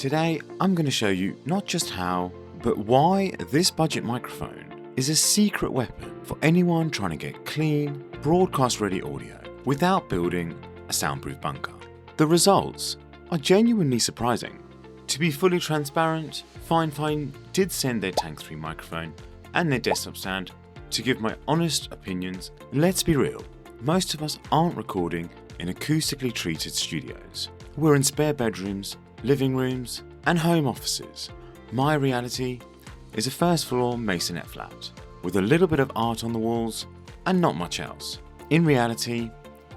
Today I'm going to show you not just how, but why this budget microphone is a secret weapon for anyone trying to get clean, broadcast-ready audio without building a soundproof bunker. The results are genuinely surprising. To be fully transparent, Fifine did send their Tank 3 microphone and their desktop stand to give my honest opinions. Let's be real, most of us aren't recording in acoustically treated studios. We're in spare bedrooms, living rooms, and home offices. My reality is a first floor masonette flat with a little bit of art on the walls and not much else. In reality,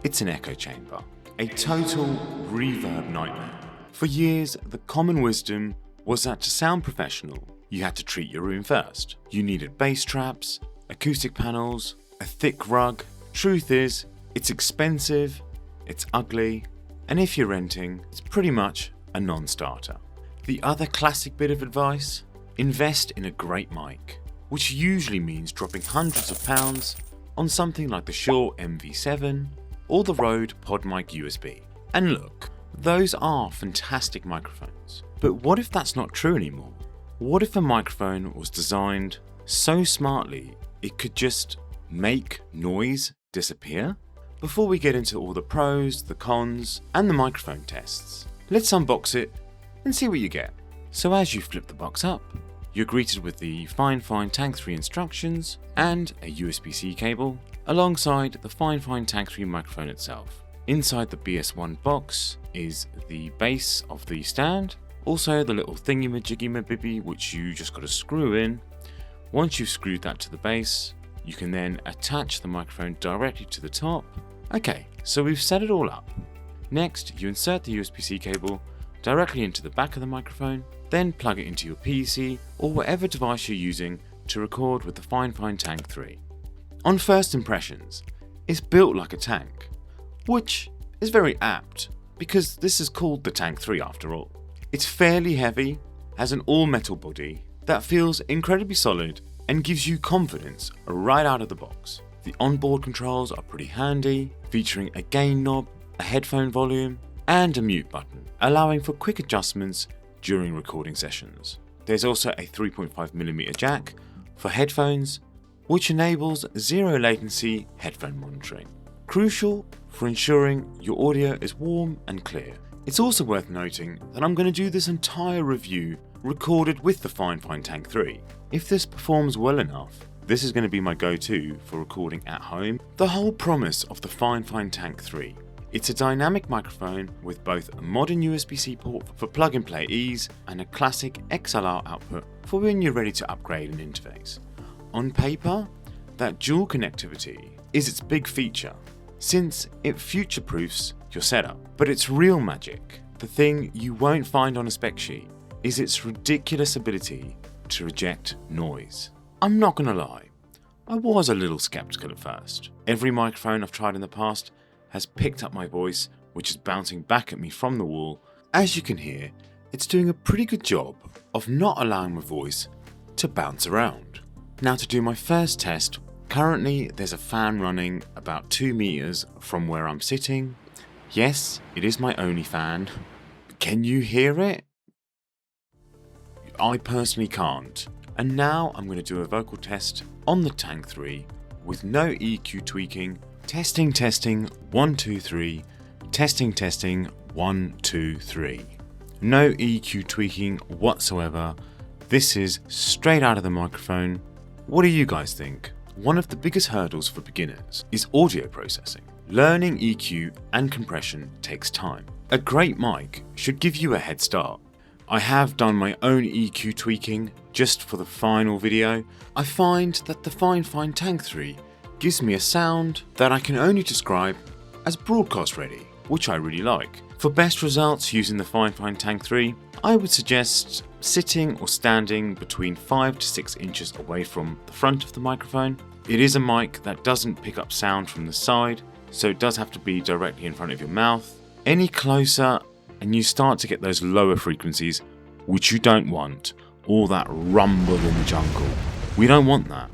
it's an echo chamber, a total reverb nightmare. For years, the common wisdom was that to sound professional, you had to treat your room first. You needed bass traps, acoustic panels, a thick rug. Truth is, it's expensive, it's ugly, and if you're renting, it's pretty much a non-starter. The other classic bit of advice: invest in a great mic, which usually means dropping hundreds of pounds on something like the Shure MV7 or the Rode PodMic USB. And look, those are fantastic microphones. But what if that's not true anymore? What if a microphone was designed so smartly it could just make noise disappear? Before we get into all the pros, the cons, and the microphone tests, let's unbox it and see what you get. So as you flip the box up, you're greeted with the Fifine Tank 3 instructions and a USB-C cable, alongside the Fifine Tank 3 microphone itself. Inside the BS1 box is the base of the stand, also the little thingy-majiggy-mabibby which you just got to screw in. Once you've screwed that to the base, you can then attach the microphone directly to the top. Okay, so we've set it all up. Next, you insert the USB-C cable directly into the back of the microphone, then plug it into your PC or whatever device you're using to record with the Fifine Tank 3. On first impressions, it's built like a tank, which is very apt because this is called the Tank 3 after all. It's fairly heavy, has an all-metal body that feels incredibly solid and gives you confidence right out of the box. The onboard controls are pretty handy, featuring a gain knob, a headphone volume, and a mute button, allowing for quick adjustments during recording sessions. There's also a 3.5mm jack for headphones, which enables zero latency headphone monitoring, crucial for ensuring your audio is warm and clear. It's also worth noting that I'm going to do this entire review recorded with the Fifine Tank 3. If this performs well enough, this is going to be my go-to for recording at home. The whole promise of the Fifine Tank 3. It's a dynamic microphone with both a modern USB-C port for plug-and-play ease and a classic XLR output for when you're ready to upgrade an interface. On paper, that dual connectivity is its big feature, since it future-proofs your setup. But its real magic, the thing you won't find on a spec sheet, is its ridiculous ability to reject noise. I'm not gonna lie, I was a little skeptical at first. Every microphone I've tried in the past has picked up my voice, which is bouncing back at me from the wall. As you can hear, it's doing a pretty good job of not allowing my voice to bounce around. Now to do my first test, currently there's a fan running about 2 meters from where I'm sitting. Yes, it is my only fan. Can you hear it? I personally can't. And now I'm going to do a vocal test on the Tank 3 with no EQ tweaking. Testing, 1, 2, 3. Testing, 1, 2, 3. No EQ tweaking whatsoever. This is straight out of the microphone. What do you guys think? One of the biggest hurdles for beginners is audio processing. Learning EQ and compression takes time. A great mic should give you a head start. I have done my own EQ tweaking just for the final video. I find that the Fifine Tank 3 gives me a sound that I can only describe as broadcast ready, which I really like. For best results using the Fifine Tank 3, I would suggest sitting or standing between 5 to 6 inches away from the front of the microphone. It is a mic that doesn't pick up sound from the side, so it does have to be directly in front of your mouth. Any closer and you start to get those lower frequencies, which you don't want, all that rumble in the jungle. We don't want that.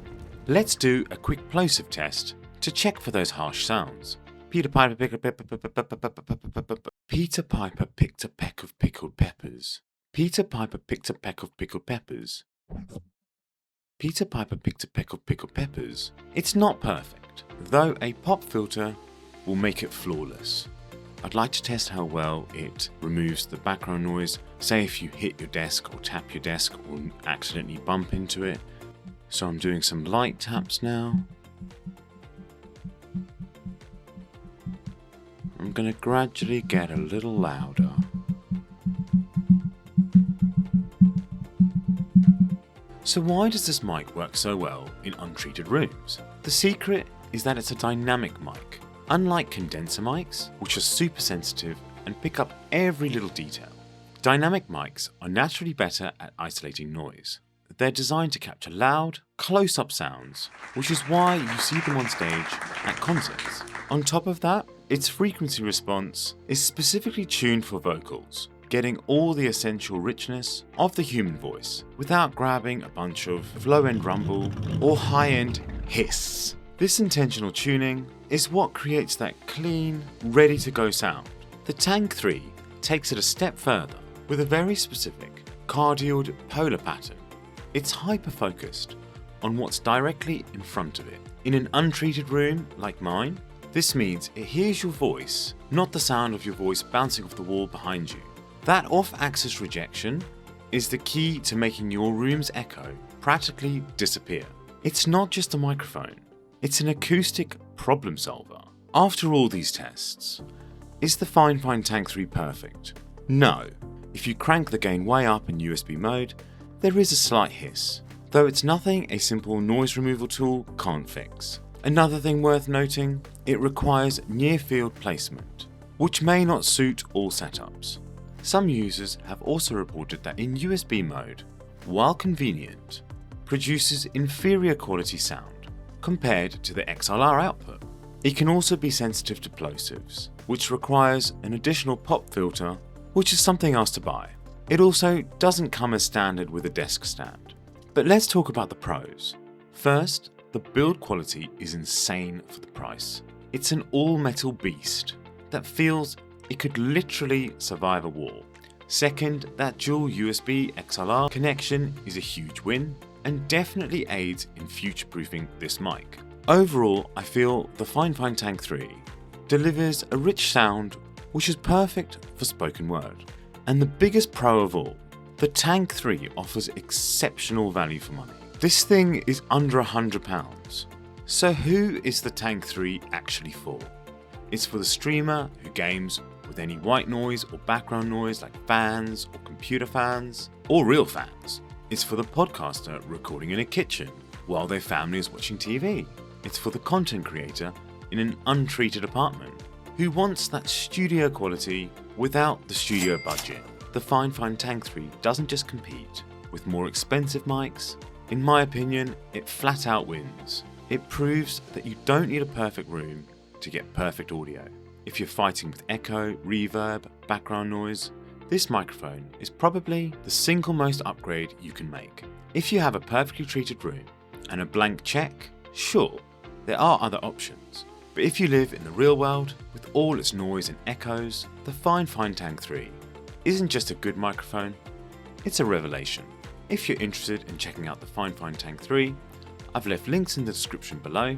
Let's do a quick plosive test to check for those harsh sounds. Peter Piper picked a peck of pickled peppers. Peter Piper picked a peck of pickled peppers. Peter Piper picked a peck of pickled peppers. It's not perfect, though a pop filter will make it flawless. I'd like to test how well it removes the background noise, say if you hit your desk or tap your desk or accidentally bump into it. So I'm doing some light taps now. I'm going to gradually get a little louder. So why does this mic work so well in untreated rooms? The secret is that it's a dynamic mic. Unlike condenser mics, which are super sensitive and pick up every little detail, dynamic mics are naturally better at isolating noise. They're designed to capture loud, close-up sounds, which is why you see them on stage at concerts. On top of that, its frequency response is specifically tuned for vocals, getting all the essential richness of the human voice without grabbing a bunch of low-end rumble or high-end hiss. This intentional tuning is what creates that clean, ready-to-go sound. The Tank3 takes it a step further with a very specific cardioid polar pattern. It's hyper-focused on what's directly in front of it. In an untreated room like mine, this means it hears your voice, not the sound of your voice bouncing off the wall behind you. That off-axis rejection is the key to making your room's echo practically disappear. It's not just a microphone, it's an acoustic problem solver. After all these tests, is the Fifine Tank3 perfect? No. If you crank the gain way up in USB mode, there is a slight hiss, though it's nothing a simple noise removal tool can't fix. Another thing worth noting, it requires near-field placement, which may not suit all setups. Some users have also reported that in USB mode, while convenient, produces inferior quality sound compared to the XLR output. It can also be sensitive to plosives, which requires an additional pop filter, which is something else to buy. It also doesn't come as standard with a desk stand. But let's talk about the pros. First, the build quality is insane for the price. It's an all-metal beast that feels it could literally survive a war. Second, that dual USB XLR connection is a huge win and definitely aids in future-proofing this mic. Overall, I feel the Fifine Tank3 delivers a rich sound which is perfect for spoken word. And the biggest pro of all, the Tank3 offers exceptional value for money. This thing is under £100. So who is the Tank3 actually for? It's for the streamer who games with any white noise or background noise like fans or computer fans, or real fans. It's for the podcaster recording in a kitchen while their family is watching TV. It's for the content creator in an untreated apartment who wants that studio quality without the studio budget. The Fifine Tank3 doesn't just compete with more expensive mics. In my opinion, it flat out wins. It proves that you don't need a perfect room to get perfect audio. If you're fighting with echo, reverb, background noise, this microphone is probably the single most upgrade you can make. If you have a perfectly treated room and a blank check, sure, there are other options. But if you live in the real world, with all its noise and echoes, the Fifine Tank3 isn't just a good microphone, it's a revelation. If you're interested in checking out the Fifine Tank3, I've left links in the description below.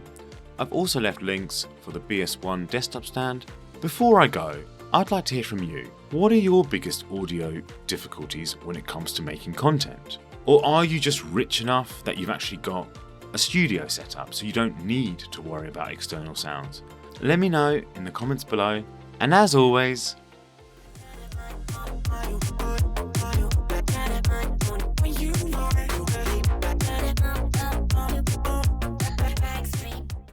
I've also left links for the BS1 desktop stand. Before I go, I'd like to hear from you. What are your biggest audio difficulties when it comes to making content? Or are you just rich enough that you've actually got a studio set up so you don't need to worry about external sounds? Let me know in the comments below. And as always,